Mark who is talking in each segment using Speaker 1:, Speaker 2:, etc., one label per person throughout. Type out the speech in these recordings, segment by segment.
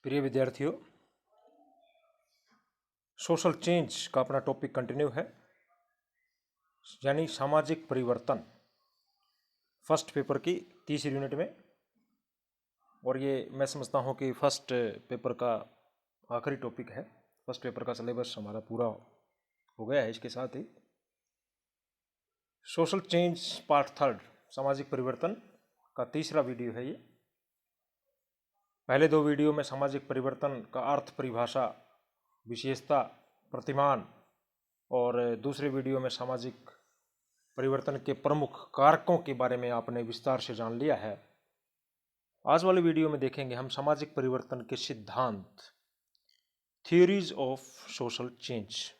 Speaker 1: प्रिय विद्यार्थियों, social change का अपना टॉपिक कंटिन्यू है, यानी सामाजिक परिवर्तन, फर्स्ट पेपर की तीसरी यूनिट में। और ये मैं समझता हूँ कि फर्स्ट पेपर का आखिरी टॉपिक है। फर्स्ट पेपर का सिलेबस हमारा पूरा हो गया है। इसके साथ ही सोशल चेंज पार्ट थर्ड, सामाजिक परिवर्तन का तीसरा वीडियो है ये। पहले दो वीडियो में सामाजिक परिवर्तन का अर्थ, परिभाषा, विशेषता, प्रतिमान, और दूसरे वीडियो में सामाजिक परिवर्तन के प्रमुख कारकों के बारे में आपने विस्तार से जान लिया है। आज वाले वीडियो में देखेंगे हम सामाजिक परिवर्तन के सिद्धांत, थियोरीज ऑफ सोशल चेंज,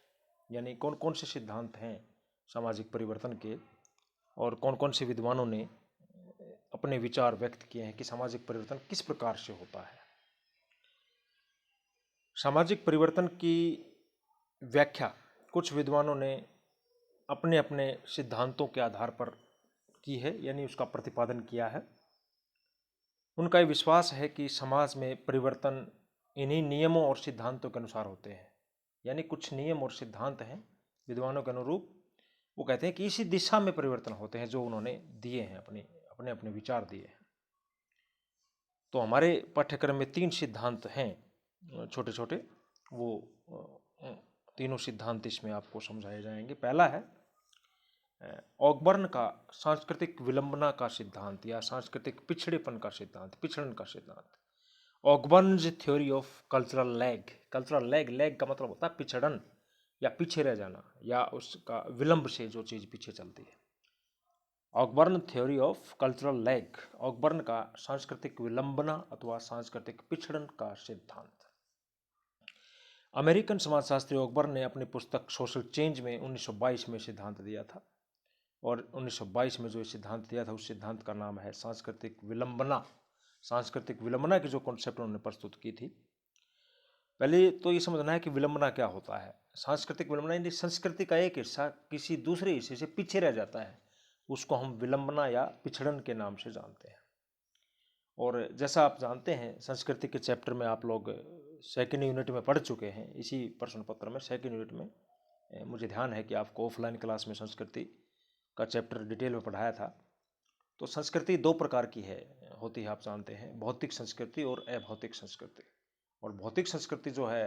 Speaker 1: यानी कौन कौन से सिद्धांत हैं सामाजिक परिवर्तन के और कौन कौन से विद्वानों ने अपने विचार व्यक्त किए हैं कि सामाजिक परिवर्तन किस प्रकार से होता है। सामाजिक परिवर्तन की व्याख्या कुछ विद्वानों ने अपने अपने सिद्धांतों के आधार पर की है, यानी उसका प्रतिपादन किया है। उनका ये विश्वास है कि समाज में परिवर्तन इन्हीं नियमों और सिद्धांतों के अनुसार होते हैं, यानी कुछ नियम और सिद्धांत हैं विद्वानों के अनुरूप। वो कहते हैं कि इसी दिशा में परिवर्तन होते हैं जो उन्होंने दिए हैं, अपने अपने विचार दिए हैं। तो हमारे पाठ्यक्रम में 3 सिद्धांत हैं छोटे छोटे, वो तीनों सिद्धांत इसमें आपको समझाए जाएंगे। पहला है ऑगबर्न का सांस्कृतिक विलंबना का सिद्धांत या सांस्कृतिक पिछड़ेपन का सिद्धांत, पिछड़न का सिद्धांत। Ogburn's theory of cultural lag. Cultural lag, lag का मतलब होता है पिछड़न या पीछे रह जाना, या उसका विलंब से जो चीज़ पीछे चलती है। Ogburn theory of cultural lag, Ogburn का सांस्कृतिक विलंबना अथवा सांस्कृतिक पिछड़न का सिद्धांत। अमेरिकन समाजशास्त्री ऑगबर्न ने अपनी पुस्तक सोशल चेंज में 1922 में सिद्धांत दिया था, और 1922 में जो सिद्धांत दिया था उस सिद्धांत का नाम है सांस्कृतिक विलंबना। सांस्कृतिक विलंबना की जो कॉन्सेप्ट उन्होंने प्रस्तुत की थी, पहले तो ये समझना है कि विलंबना क्या होता है। सांस्कृतिक विलंबना यानी संस्कृति का एक हिस्सा किसी दूसरे हिस्से से पीछे रह जाता है, उसको हम विलंबना या पिछड़न के नाम से जानते हैं। और जैसा आप जानते हैं, संस्कृति के चैप्टर में आप लोग सेकेंड यूनिट में पढ़ चुके हैं, इसी प्रश्न पत्र में सेकेंड यूनिट में मुझे ध्यान है कि आपको ऑफलाइन क्लास में संस्कृति का चैप्टर डिटेल में पढ़ाया था। तो संस्कृति 2 प्रकार की होती है, आप जानते हैं, भौतिक संस्कृति और अभौतिक संस्कृति। और भौतिक संस्कृति जो है,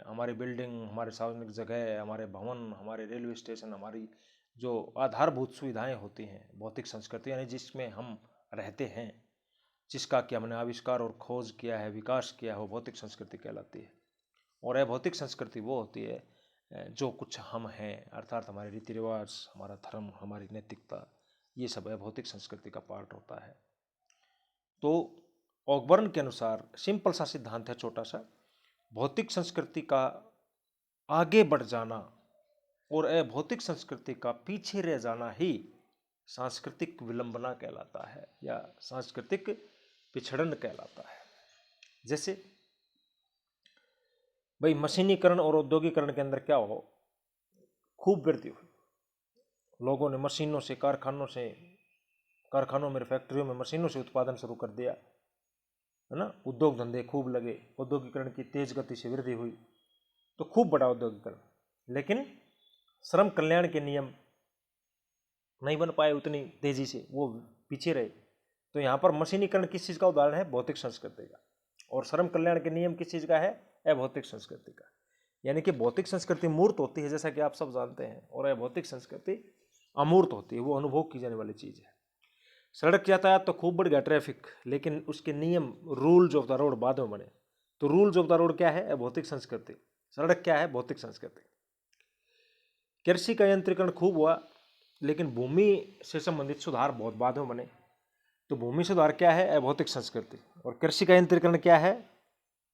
Speaker 1: हमारी बिल्डिंग, हमारे सार्वजनिक जगह, हमारे भवन, हमारे रेलवे स्टेशन, हमारी जो आधारभूत सुविधाएं होती हैं, भौतिक संस्कृति यानी जिसमें हम रहते हैं, जिसका कि हमने आविष्कार और खोज किया है, विकास किया है, वो भौतिक संस्कृति कहलाती है। और अभौतिक संस्कृति वो होती है जो कुछ हम हैं, अर्थात हमारे रीति रिवाज, हमारा धर्म, हमारी नैतिकता, ये सब अभौतिक संस्कृति का पार्ट होता है। तो ऑगबर्न के अनुसार सिंपल सा सिद्धांत है, छोटा सा, भौतिक संस्कृति का आगे बढ़ जाना और अभौतिक संस्कृति का पीछे रह जाना ही सांस्कृतिक विलंबना कहलाता है या सांस्कृतिक पिछड़न कहलाता है। जैसे भाई मशीनीकरण और औद्योगिकरण के अंदर क्या हो, खूब वृद्धि हुई। लोगों ने मशीनों से, कारखानों में, फैक्ट्रियों में मशीनों से उत्पादन शुरू कर दिया, है ना। उद्योग धंधे खूब लगे, औद्योगिकरण की तेज गति से वृद्धि हुई, तो खूब बड़ा औद्योगिकरण। लेकिन श्रम कल्याण के नियम नहीं बन पाए उतनी तेजी से, वो पीछे रहे। तो यहाँ पर मशीनीकरण किस चीज़ का उदाहरण है? भौतिक संस्कृति का। और श्रम कल्याण के नियम किस चीज़ का है? अभौतिक संस्कृति का। यानी कि भौतिक संस्कृति मूर्त होती है, जैसा कि आप सब जानते हैं, और अभौतिक संस्कृति अमूर्त होती है, वो अनुभव की जाने वाली चीज़ है। सड़क यातायात तो खूब बढ़ गया, ट्रैफिक, लेकिन उसके नियम, रूल्स ऑफ द रोड बाद में बने। तो रूल्स ऑफ द रोड क्या है? अभौतिक संस्कृति। सड़क क्या है? भौतिक संस्कृति। कृषि का यंत्रीकरण खूब हुआ, लेकिन भूमि से संबंधित सुधार बहुत बाद में बने। तो भूमि सुधार क्या है? अभौतिक संस्कृति। और कृषि का यंत्रीकरण क्या है?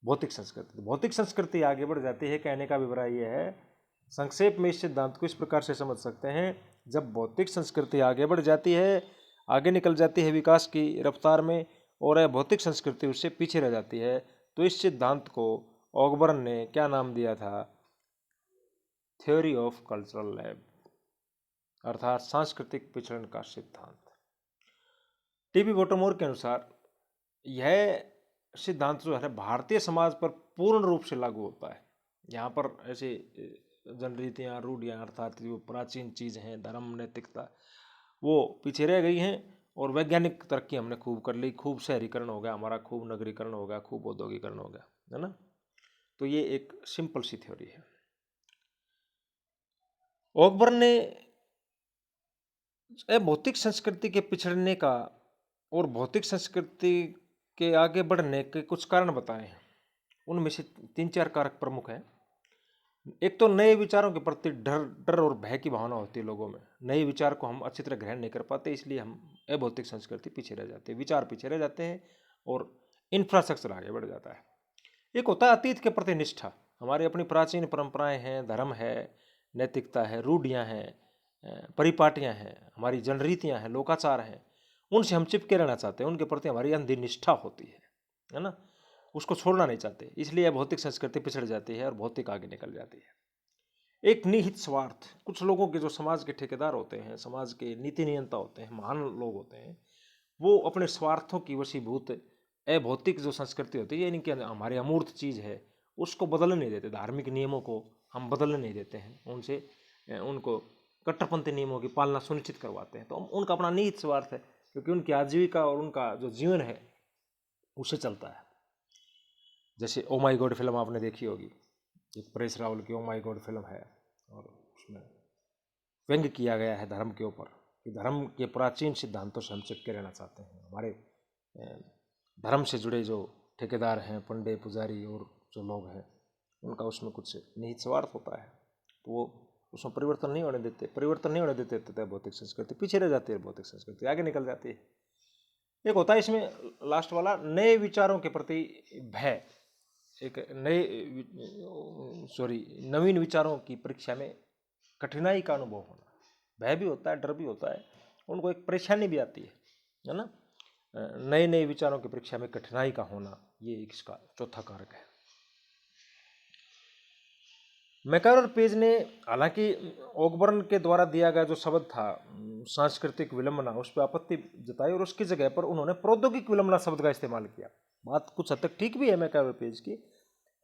Speaker 1: भौतिक संस्कृति। भौतिक संस्कृति आगे बढ़ जाती है। कहने का अभिप्राय यह है, संक्षेप में इस सिद्धांत को इस प्रकार से समझ सकते हैं, जब भौतिक संस्कृति आगे बढ़ जाती है, आगे निकल जाती है विकास की रफ्तार में, और अभौतिक संस्कृति उससे पीछे रह जाती है, तो इस सिद्धांत को ऑगबर्न ने क्या नाम दिया था? थ्योरी ऑफ कल्चरल लैग, अर्थात सांस्कृतिक पिछड़न का सिद्धांत। टीबी बोटमोर के अनुसार यह सिद्धांत जो है भारतीय समाज पर पूर्ण रूप से लागू होता है। यहाँ पर ऐसे जनरीतियाँ, रूढ़ियाँ अर्थात जो प्राचीन चीज़ हैं, धर्म, नैतिकता, वो पीछे रह गई हैं और वैज्ञानिक तरक्की हमने खूब कर ली, खूब शहरीकरण हो गया हमारा, खूब नगरीकरण हो गया, खूब औद्योगिकरण हो गया, है ना। तो ये एक सिंपल सी थ्योरी है। ऑकबर्न ने भौतिक संस्कृति के पिछड़ने का और भौतिक संस्कृति के आगे बढ़ने के कुछ कारण बताए हैं। उनमें से 3-4 कारक प्रमुख हैं। एक तो नए विचारों के प्रति डर और भय की भावना होती है लोगों में। नए विचार को हम अच्छी तरह ग्रहण नहीं कर पाते, इसलिए हम अभौतिक संस्कृति पीछे रह जाते हैं, विचार पीछे रह जाते हैं और इंफ्रास्ट्रक्चर आगे बढ़ जाता है। एक होता है अतीत के प्रति निष्ठा। हमारी अपनी प्राचीन परंपराएं हैं, धर्म है, नैतिकता है, रूढ़ियाँ हैं, परिपाटियाँ हैं, हमारी जनरीतियाँ हैं, लोकाचार हैं, उनसे हम चिपके रहना चाहते हैं, उनके प्रति हमारी अंधी निष्ठा होती है ना, उसको छोड़ना नहीं चाहते, इसलिए भौतिक संस्कृति पिछड़ जाती है और भौतिक आगे निकल जाती है। एक निहित स्वार्थ, कुछ लोगों के जो समाज के ठेकेदार होते हैं, समाज के नीति नियंता होते हैं, महान लोग होते हैं, वो अपने स्वार्थों की वशीभूत अभौतिक जो संस्कृति होती है, यानी कि हमारे अमूर्त चीज़ है, उसको बदलने नहीं देते। धार्मिक नियमों को हम बदलने नहीं देते हैं, उनसे उनको कट्टरपंथी नियमों की पालना सुनिश्चित करवाते हैं। तो उनका अपना निहित स्वार्थ है, क्योंकि उनकी आजीविका और उनका जो जीवन है उससे चलता है। जैसे ओ माई गॉड फिल्म आपने देखी होगी, एक परेश रावल की ओ माई गॉड फिल्म है, और उसमें व्यंग्य किया गया है धर्म के ऊपर कि धर्म के प्राचीन सिद्धांतों से हम चिपके रहना चाहते हैं। हमारे धर्म से जुड़े जो ठेकेदार हैं, पंडित, पुजारी और जो लोग हैं, उनका उसमें कुछ निहित स्वार्थ होता है, तो वो उसमें परिवर्तन नहीं होने देते तथा भौतिक संस्कृति पीछे रह जाती है, भौतिक संस्कृति आगे निकल जाती है। एक होता है इसमें लास्ट वाला, नए विचारों के प्रति भय। एक नवीन विचारों की परीक्षा में कठिनाई का अनुभव होना, भय भी होता है, डर भी होता है, उनको एक परेशानी भी आती है ना। नए नए विचारों की परीक्षा में कठिनाई का होना, ये इसका चौथा कारक है। मैकर और पेज ने हालांकि ऑकबर्न के द्वारा दिया गया जो शब्द था सांस्कृतिक विलंबना, उस पर आपत्ति जताई और उसकी जगह पर उन्होंने प्रौद्योगिक विलंबना शब्द का इस्तेमाल किया। बात कुछ हद तक ठीक भी है मैकर और पेज की,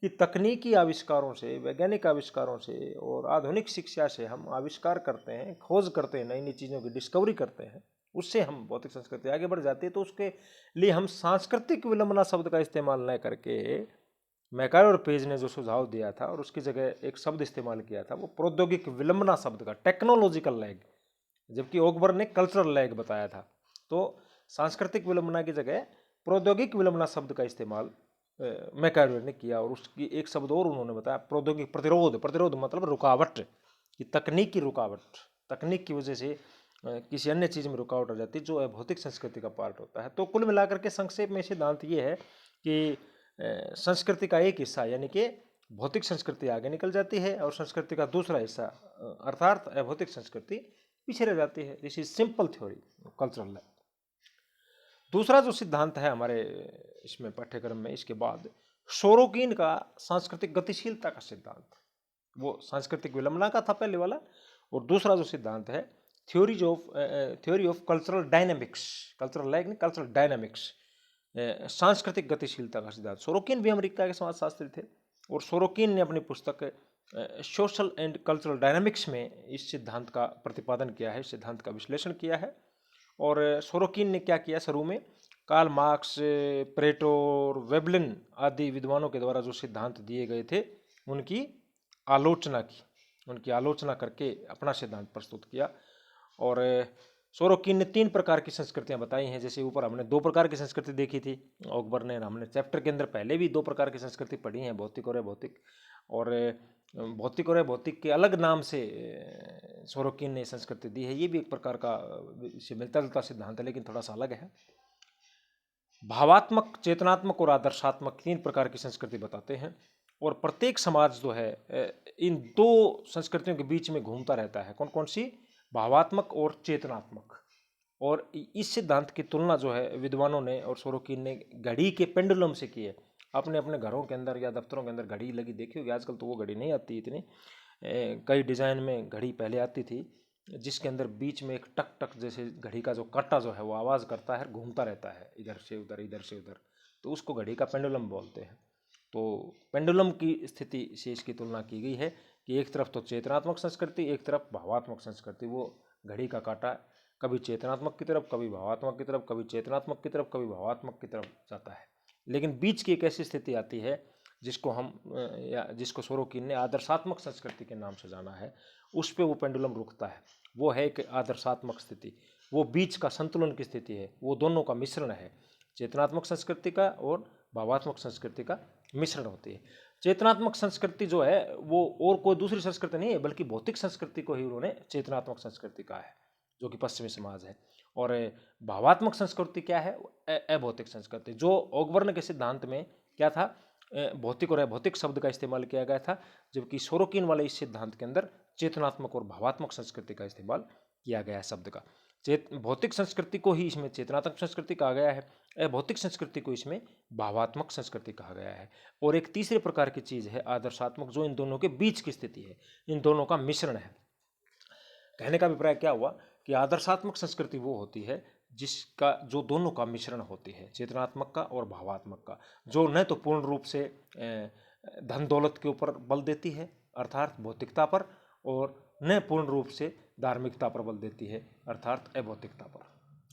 Speaker 1: कि तकनीकी आविष्कारों से, वैज्ञानिक आविष्कारों से और आधुनिक शिक्षा से हम आविष्कार करते हैं, खोज करते हैं, नई नई चीज़ों की डिस्कवरी करते हैं, उससे हम भौतिक संस्कृति आगे बढ़ जाती है। तो उसके लिए हम सांस्कृतिक विलंबना शब्द का इस्तेमाल न करके मैकर और पेज ने जो सुझाव दिया था और उसकी जगह एक शब्द इस्तेमाल किया था, वो प्रौद्योगिक विलंबना शब्द का, टेक्नोलॉजिकल लैग, जबकि ऑकबर्न ने कल्चरल लैग बताया था। तो सांस्कृतिक विलंबना की जगह प्रौद्योगिक विलंबना शब्द का इस्तेमाल मैकर ने किया, और उसकी एक शब्द और उन्होंने बताया, प्रौद्योगिक प्रतिरोध। प्रतिरोध मतलब रुकावट, कि तकनीक की रुकावट, तकनीक की वजह से किसी अन्य चीज़ में रुकावट आ जाती है जो अभौतिक संस्कृति का पार्ट होता है। तो कुल मिलाकर के संक्षेप में सिद्धांत ये है कि संस्कृति का एक हिस्सा यानी कि भौतिक संस्कृति आगे निकल जाती है और संस्कृति का दूसरा हिस्सा अर्थात अभौतिक संस्कृति पीछे रह जाती है। This is simple theory cultural life. दूसरा जो सिद्धांत है हमारे इसमें पाठ्यक्रम में, इसके बाद सोरोकिन का सांस्कृतिक गतिशीलता का सिद्धांत, वो सांस्कृतिक विलंबना का था पहले वाला, और दूसरा जो सिद्धांत है theory of cultural dynamics, cultural like नहीं, कल्चरल डायनामिक्स, सांस्कृतिक गतिशीलता का सिद्धांत। सोरोकिन भी अमेरिका के समाजशास्त्री थे और सोरोकिन ने अपनी पुस्तक सोशल एंड कल्चरल डायनामिक्स में इस सिद्धांत का प्रतिपादन किया है, इस सिद्धांत का विश्लेषण किया है। और सोरोकिन ने क्या किया, शुरू में कार्ल मार्क्स, प्लेटो और वेबलिन आदि विद्वानों के द्वारा जो सिद्धांत दिए गए थे उनकी आलोचना की, उनकी आलोचना करके अपना सिद्धांत प्रस्तुत किया। और सोरोकिन ने 3 प्रकार की संस्कृतियां बताई हैं। जैसे ऊपर हमने 2 प्रकार की संस्कृति देखी थी ऑकबर्न ने, हमने चैप्टर के अंदर पहले भी 2 प्रकार की संस्कृति पढ़ी हैं, भौतिक और अभौतिक, और भौतिक और अभौतिक के अलग नाम से सोरोकिन ने संस्कृति दी है। ये भी एक प्रकार का इससे मिलता जुलता सिद्धांत है, लेकिन थोड़ा सा अलग है। भावात्मक, चेतनात्मक और आदर्शात्मक 3 प्रकार की संस्कृति बताते हैं, और प्रत्येक समाज जो है इन 2 संस्कृतियों के बीच में घूमता रहता है। कौन कौन सी? भावात्मक और चेतनात्मक। और इस सिद्धांत की तुलना जो है विद्वानों ने और सोरोकिन ने घड़ी के पेंडुलम से की है। अपने अपने घरों के अंदर या दफ्तरों के अंदर घड़ी लगी देखी होगी, आजकल तो वो घड़ी नहीं आती इतनी, कई डिज़ाइन में घड़ी पहले आती थी जिसके अंदर बीच में एक टक टक जैसे घड़ी का जो कांटा जो है वो आवाज़ करता है, घूमता रहता है इधर से उधर, इधर से उधर। तो उसको घड़ी का पेंडुलम बोलते हैं। तो पेंडुलम की स्थिति से इसकी तुलना की गई है कि एक तरफ तो चेतनात्मक संस्कृति, एक तरफ भावात्मक संस्कृति। वो घड़ी का काटा कभी चेतनात्मक की तरफ, कभी भावात्मक की तरफ, कभी चेतनात्मक की तरफ, कभी भावात्मक की तरफ जाता है। लेकिन बीच की एक ऐसी स्थिति आती है जिसको हम या जिसको सोरोकिन ने आदर्शात्मक संस्कृति के नाम से जाना है, उस पर वो पेंडुलम रुकता है। वो है एक आदर्शात्मक स्थिति, वो बीच का संतुलन की स्थिति है, वो दोनों का मिश्रण है, चेतनात्मक संस्कृति का और भावात्मक संस्कृति का मिश्रण होती है। चेतनात्मक संस्कृति जो है वो और कोई दूसरी संस्कृति नहीं है, बल्कि भौतिक संस्कृति को ही उन्होंने चेतनात्मक संस्कृति कहा है, जो कि पश्चिमी समाज है। और भावात्मक संस्कृति क्या है? अभौतिक संस्कृति। जो ओगबर्न के सिद्धांत में क्या था, भौतिक और अभौतिक शब्द का इस्तेमाल किया गया था, जबकि सोरोकिन वाले इस सिद्धांत के अंदर चेतनात्मक और भावात्मक संस्कृति का इस्तेमाल किया गया है शब्द का। भौतिक संस्कृति को ही इसमें चेतनात्मक संस्कृति कहा गया है, अभौतिक संस्कृति को इसमें भावात्मक संस्कृति कहा गया है। और एक तीसरे प्रकार की चीज है आदर्शात्मक, जो इन दोनों के बीच की स्थिति है, इन दोनों का मिश्रण है। कहने का अभिप्राय क्या हुआ कि आदर्शात्मक संस्कृति वो होती है जिसका जो दोनों का मिश्रण होती है, चेतनात्मक का और भावात्मक का, जो न तो पूर्ण रूप से धन दौलत के ऊपर बल देती है अर्थात भौतिकता पर, और न पूर्ण रूप से धार्मिकता पर बल देती है अर्थात अभौतिकता पर,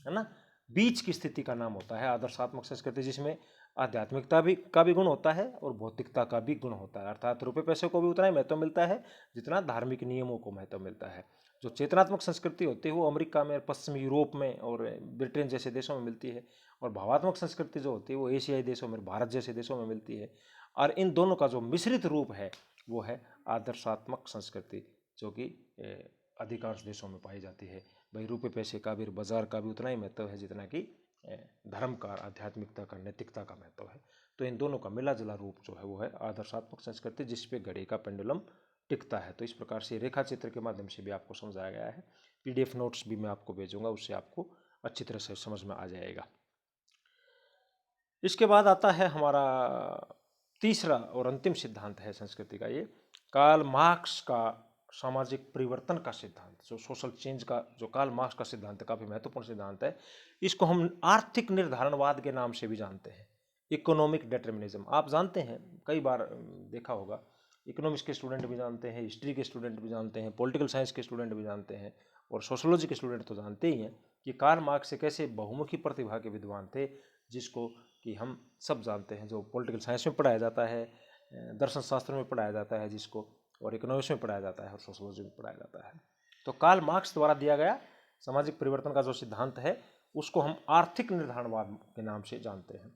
Speaker 1: है ना। बीच की स्थिति का नाम होता है आदर्शात्मक संस्कृति, जिसमें आध्यात्मिकता का भी गुण होता है और भौतिकता का भी गुण होता है, अर्थात रुपये पैसे को भी उतना ही महत्व मिलता है जितना धार्मिक नियमों को महत्व मिलता है। जो चेतनात्मक संस्कृति होती है वो अमेरिका में, पश्चिमी यूरोप में और ब्रिटेन जैसे देशों में मिलती है, और भावात्मक संस्कृति जो होती है वो एशियाई देशों में, भारत जैसे देशों में मिलती है। और इन दोनों का जो मिश्रित रूप है वो है आदर्शात्मक संस्कृति, जो कि अधिकांश देशों में पाई जाती है। भाई रुपये पैसे का भी, बाजार का भी उतना ही महत्व है जितना कि धर्म का, आध्यात्मिकता का, नैतिकता का महत्व है। तो इन दोनों का मिला जुला रूप जो है वो है आदर्शात्मक संस्कृति, जिस पे घड़ी का पेंडुलम टिकता है। तो इस प्रकार से रेखा चित्र के माध्यम से भी आपको समझाया गया है। PDF नोट्स भी मैं आपको भेजूंगा, उससे आपको अच्छी तरह से समझ में आ जाएगा। इसके बाद आता है हमारा तीसरा और अंतिम सिद्धांत है संस्कृति का, ये कार्ल मार्क्स का सामाजिक परिवर्तन का सिद्धांत, जो सोशल चेंज का, जो कार्ल मार्क्स का सिद्धांत है, काफी महत्वपूर्ण सिद्धांत है। इसको हम आर्थिक निर्धारणवाद के नाम से भी जानते हैं, इकोनॉमिक डिटर्मिनिज्म। आप जानते हैं, कई बार देखा होगा, इकोनॉमिक्स के स्टूडेंट भी जानते हैं, हिस्ट्री के स्टूडेंट भी जानते हैं, पॉलिटिकल साइंस के स्टूडेंट भी जानते हैं, और सोशोलॉजी के स्टूडेंट तो जानते ही हैं कि कार्ल मार्क्स एक ऐसे बहुमुखी प्रतिभा के विद्वान थे, जिसको कि हम सब जानते हैं, जो पॉलिटिकल साइंस में पढ़ाया जाता है, दर्शन शास्त्र में पढ़ाया जाता है जिसको, और इकोनॉमिक्स में पढ़ाया जाता है, और सोशोलॉजी में पढ़ाया जाता है। तो कार्ल मार्क्स द्वारा दिया गया सामाजिक परिवर्तन का जो सिद्धांत है, उसको हम आर्थिक निर्धारणवाद के नाम से जानते हैं।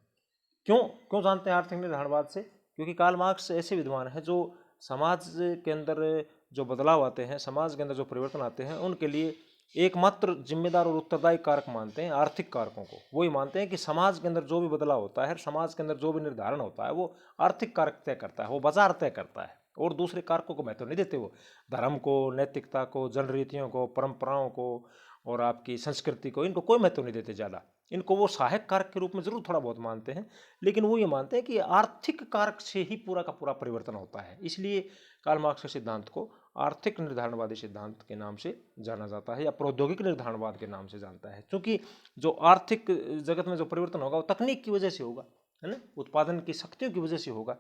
Speaker 1: क्यों जानते हैं आर्थिक निर्धारणवाद से? क्योंकि कार्ल मार्क्स ऐसे विद्वान हैं जो समाज के अंदर जो बदलाव आते हैं, समाज के अंदर जो परिवर्तन आते हैं, उनके लिए एकमात्र जिम्मेदार और उत्तरदायी कारक मानते हैं आर्थिक कारकों को। वो ही मानते हैं कि समाज के अंदर जो भी बदलाव होता है, समाज के अंदर जो भी निर्धारण होता है, वो आर्थिक कारक तय करता है, वो बाजार तय करता है, और दूसरे कारकों को महत्व नहीं देते। वो धर्म को, नैतिकता को, जन रीतियों को, परंपराओं को और आपकी संस्कृति को, इनको कोई महत्व नहीं देते ज़्यादा। इनको वो सहायक कारक के रूप में जरूर थोड़ा बहुत मानते हैं, लेकिन वो ये मानते हैं कि आर्थिक कारक से ही पूरा का पूरा परिवर्तन होता है। इसलिए कार्ल मार्क्स के सिद्धांत को आर्थिक निर्धारणवादी सिद्धांत के नाम से जाना जाता है, या प्रौद्योगिक निर्धारणवाद के नाम से जानता है, क्योंकि जो आर्थिक जगत में जो परिवर्तन होगा वो तकनीक की वजह से होगा, है ना, उत्पादन की शक्तियों की वजह से होगा।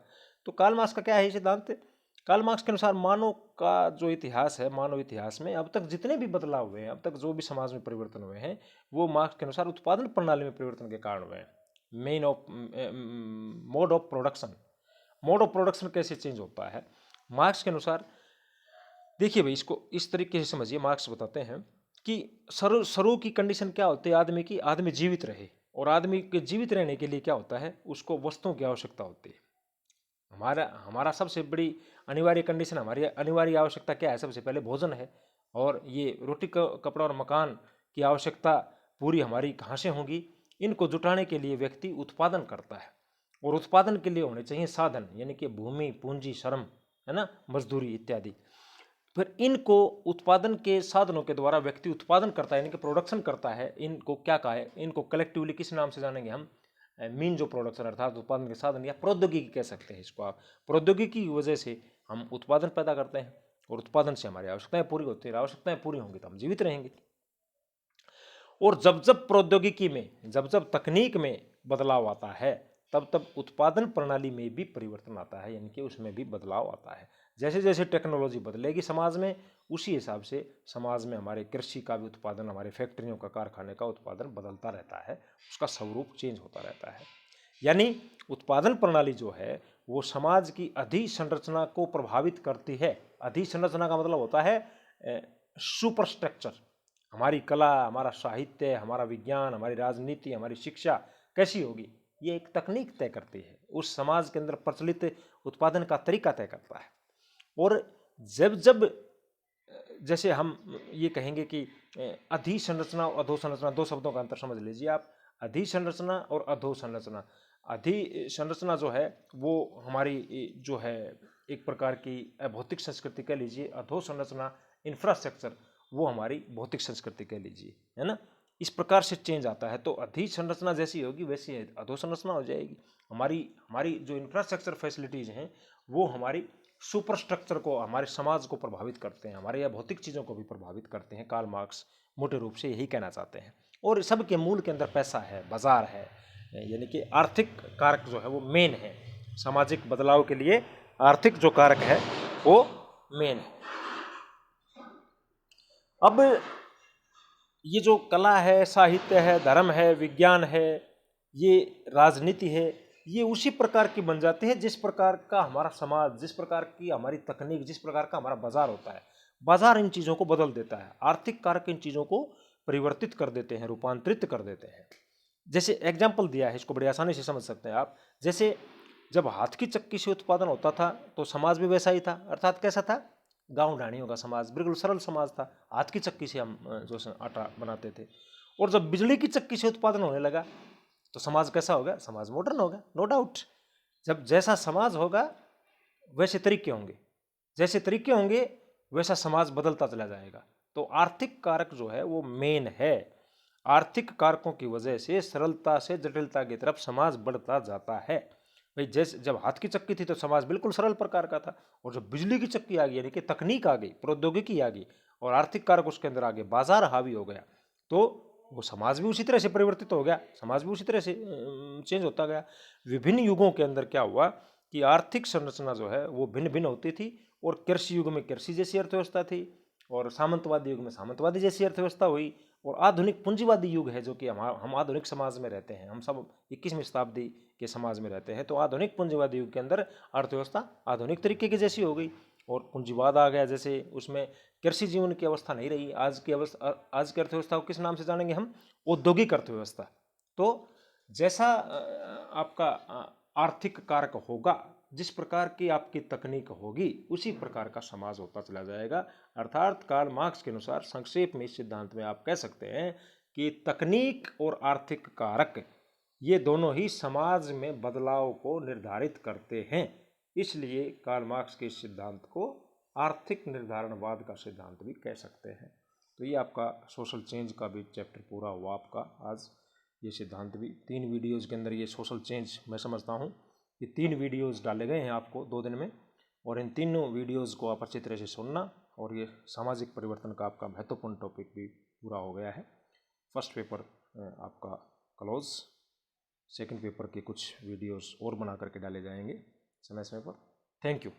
Speaker 1: तो कार्ल मार्क्स का क्या है सिद्धांत? कार्ल मार्क्स के अनुसार मानव का जो इतिहास है, मानव इतिहास में अब तक जितने भी बदलाव हुए हैं, अब तक जो भी समाज में परिवर्तन हुए हैं, वो मार्क्स के अनुसार उत्पादन प्रणाली में परिवर्तन के कारण हुए हैं। Mode of production. Mode of production कैसे चेंज होता है मार्क्स के अनुसार? देखिए भाई, इसको इस तरीके से समझिए। मार्क्स बताते हैं कि शुरू की कंडीशन क्या होती है आदमी की? आदमी जीवित रहे, और आदमी के जीवित रहने के लिए क्या होता है? उसको वस्तुओं की आवश्यकता होती है। हमारा सबसे बड़ी अनिवार्य कंडीशन, हमारी अनिवार्य आवश्यकता क्या है? सबसे पहले भोजन है, और ये रोटी कपड़ा और मकान की आवश्यकता पूरी हमारी कहाँ से होगी? इनको जुटाने के लिए व्यक्ति उत्पादन करता है, और उत्पादन के लिए होने चाहिए साधन, यानी कि भूमि, पूंजी, श्रम, है ना, मजदूरी इत्यादि। फिर इनको उत्पादन के साधनों के द्वारा व्यक्ति उत्पादन करता है, यानी कि प्रोडक्शन करता है। इनको क्या कहा है? इनको कलेक्टिवली किस नाम से जानेंगे हम? मीन ऑफ प्रोडक्शन, अर्थात उत्पादन के साधन, या प्रौद्योगिकी कह सकते हैं इसको आप। प्रौद्योगिकी की वजह से हम उत्पादन पैदा करते हैं, और उत्पादन से हमारी आवश्यकताएं पूरी होती है। आवश्यकताएं पूरी होंगी तो हम जीवित रहेंगे। और जब जब प्रौद्योगिकी में, जब जब तकनीक में बदलाव आता है, तब उत्पादन प्रणाली में भी परिवर्तन आता है, यानी कि उसमें भी बदलाव आता है। जैसे जैसे टेक्नोलॉजी बदलेगी समाज में, उसी हिसाब से समाज में हमारे कृषि का भी उत्पादन, हमारे फैक्ट्रियों का, कारखाने का उत्पादन बदलता रहता है, उसका स्वरूप चेंज होता रहता है। यानी उत्पादन प्रणाली जो है वो समाज की अधिसंरचना को प्रभावित करती है। अधिसंरचना का मतलब होता है सुपरस्ट्रक्चर। हमारी कला, हमारा साहित्य, हमारा विज्ञान, हमारी राजनीति, हमारी शिक्षा कैसी होगी, ये एक तकनीक तय करती है, उस समाज के अंदर प्रचलित उत्पादन का तरीका तय करता है। और जब जब जैसे हम ये कहेंगे कि अधिसंरचना और अधोसंरचना, दो शब्दों का अंतर समझ लीजिए आप। अधिसंरचना और अधोसंरचना। अधिसंरचना जो है वो हमारी जो है एक प्रकार की भौतिक संस्कृति कह लीजिए, अधोसंरचना इंफ्रास्ट्रक्चर वो हमारी भौतिक संस्कृति कह लीजिए, है ना। इस प्रकार से चेंज आता है। तो अधिसंरचना जैसी होगी वैसी अधोसंरचना हो जाएगी। हमारी हमारी जो इंफ्रास्ट्रक्चर फैसिलिटीज़ हैं वो हमारी सुपर स्ट्रक्चर को, हमारे समाज को प्रभावित करते हैं, हमारे या भौतिक चीज़ों को भी प्रभावित करते हैं। कार्ल मार्क्स मोटे रूप से यही कहना चाहते हैं। और सबके मूल के अंदर पैसा है, बाजार है, यानी कि आर्थिक कारक जो है वो मेन है। सामाजिक बदलाव के लिए आर्थिक जो कारक है वो मेन है। अब ये जो कला है, साहित्य है, धर्म है, विज्ञान है, ये राजनीति है, ये उसी प्रकार की बन जाते हैं जिस प्रकार का हमारा समाज, जिस प्रकार की हमारी तकनीक, जिस प्रकार का हमारा बाजार होता है। बाजार इन चीज़ों को बदल देता है, आर्थिक कारक इन चीज़ों को परिवर्तित कर देते हैं, रूपांतरित कर देते हैं। जैसे एग्जाम्पल दिया है, इसको बड़ी आसानी से समझ सकते हैं आप। जैसे जब हाथ की चक्की से उत्पादन होता था तो समाज भी वैसा ही था। अर्थात कैसा था, गांव ढाणियों का समाज, बिल्कुल सरल समाज था। हाथ की चक्की से हम जो आटा बनाते थे। और जब बिजली की चक्की से उत्पादन होने लगा तो समाज कैसा होगा, समाज मॉडर्न होगा, नो डाउट। जब जैसा समाज होगा वैसे तरीके होंगे, जैसे तरीके होंगे वैसा समाज बदलता चला जाएगा। तो आर्थिक कारक जो है वो मेन है। आर्थिक कारकों की वजह से सरलता से जटिलता की तरफ समाज बढ़ता जाता है। भाई जैसे जब हाथ की चक्की थी तो समाज बिल्कुल सरल प्रकार का था, और जब बिजली की चक्की आ गई, यानी कि तकनीक आ गई, प्रौद्योगिकी आ गई और आर्थिक कारक उसके अंदर आ गए, बाजार हावी हो गया, तो वो समाज भी उसी तरह से परिवर्तित हो गया, समाज भी उसी तरह से चेंज होता गया। विभिन्न युगों के अंदर क्या हुआ कि आर्थिक संरचना जो है वो भिन्न भिन्न होती थी। और कृषि युग में कृषि जैसी अर्थव्यवस्था थी, और सामंतवादी युग में सामंतवादी जैसी अर्थव्यवस्था हुई, और आधुनिक पूंजीवादी युग है जो कि हम आधुनिक समाज में रहते हैं, हम सब 21वीं शताब्दी के समाज में रहते हैं। तो आधुनिक पूंजीवादी युग के अंदर अर्थव्यवस्था आधुनिक तरीके की जैसी हो गई, और पूंजीवाद आ गया। जैसे उसमें कृषि जीवन की अवस्था नहीं रही। आज की अर्थव्यवस्था को किस नाम से जानेंगे हम, औद्योगिक अर्थव्यवस्था। तो जैसा आपका आर्थिक कारक होगा, जिस प्रकार की आपकी तकनीक होगी, उसी प्रकार का समाज होता चला जाएगा। अर्थात कार्ल मार्क्स के अनुसार संक्षेप में इस सिद्धांत में आप कह सकते हैं कि तकनीक और आर्थिक कारक ये दोनों ही समाज में बदलाव को निर्धारित करते हैं। इसलिए कार्ल मार्क्स के इस सिद्धांत को आर्थिक निर्धारणवाद का सिद्धांत भी कह सकते हैं। तो ये आपका सोशल चेंज का भी चैप्टर पूरा हुआ आपका आज। ये सिद्धांत भी 3 वीडियोज़ के अंदर, ये सोशल चेंज मैं समझता हूँ ये 3 वीडियोज़ डाले गए हैं आपको 2 दिन में, और इन तीनों वीडियोज़ को आप अच्छी तरह से सुनना। और ये सामाजिक परिवर्तन का आपका महत्वपूर्ण टॉपिक भी पूरा हो गया है। फर्स्ट पेपर आपका क्लोज, सेकंड पेपर के कुछ वीडियोज़ और बना करके डाले जाएंगे समय समय पर। Thank you.